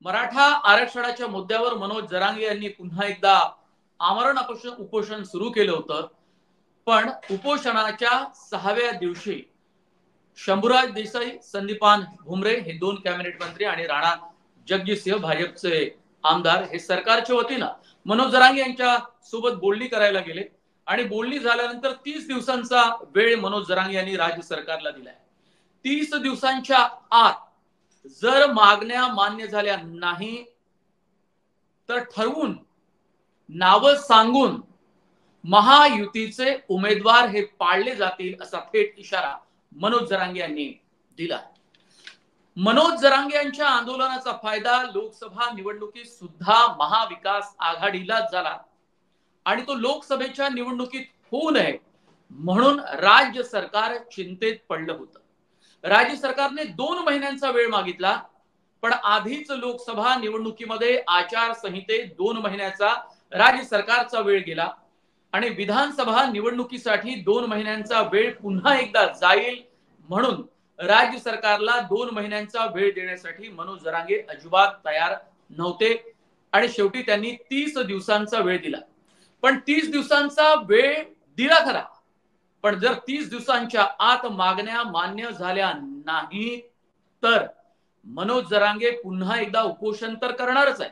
मराठा आरक्षणाच्या मुद्द्यावर मनोज जरांगे यांनी पुन्हा एकदा आमरण उपोषण सुरू केलं होतं. पण उपोषणाच्या 6व्या दिवशी शंभूराज देसाई, संदीपान भुमरे हे दोन कॅबिनेट मंत्री आणि राणा जगजितसिंह भाजपचे आमदार हे सरकारच्या वतीनं मनोज जरांगे यांच्या सोबत बोलणी करायला गेले आणि बोलणी झाल्यानंतर 30 दिवसांचा वेळ मनोज जरांगे यांनी राज्य सरकारला दिलाय. 30 दिवसांच्या आत जर मागण्या मान्य झाल्या नाही तर ठरवून नाव सांगून महायुतीचे उमेदवार हे पाळले जातील असा थेट इशारा मनोज जरांगे यांनी दिला. मनोज जरांगे यांच्या आंदोलनाचा फायदा लोकसभा निवडणुकीत सुद्धा महाविकास आघाडीला झाला आणि तो लोकसभेच्या निवडणुकीत होऊ नये म्हणून राज्य सरकार चिंतेत पडलं होतं. राज्य सरकारने 2 महिन्यांचा वेळ मागितला, पण आधीच लोकसभा निवडणुकीमध्ये आचारसंहितेत 2 महिन्याचा राज्य सरकारचा वेळ गेला आणि विधानसभा निवडणुकीसाठी 2 महिन्यांचा वेळ पुन्हा एकदा जाईल म्हणून राज्य सरकारला 2 महिन्यांचा वेळ देण्यासाठी मनोज जरांगे अजिबात तयार नव्हते आणि शेवटी त्यांनी 30 दिवसांचा वेळ दिला. पण 30 दिवसांचा वेळ दिला खरा, पण जर 30 दिवसांच्या आत मागण्या मान्य झाल्या नाही तर मनोज जरांगे पुन्हा एकदा उपोषण तर करणारच आहे,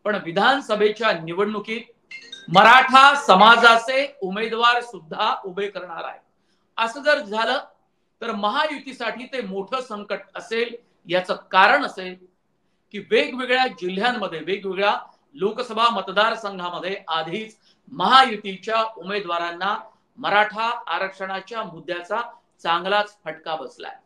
पण विधानसभेच्या निवडणुकीत मराठा समाजाचे उमेदवार सुद्धा उभे करणार आहे. असं जर झालं तर महायुतीसाठी ते मोठं संकट असेल. याचं कारण असेल की वेगवेगळ्या जिल्ह्यांमध्ये वेगवेगळ्या लोकसभा मतदारसंघामध्ये आधीच महायुतीच्या उमेदवारांना मराठा आरक्षणाच्या मुद्द्याचा चांगलाच फटका बसलाय.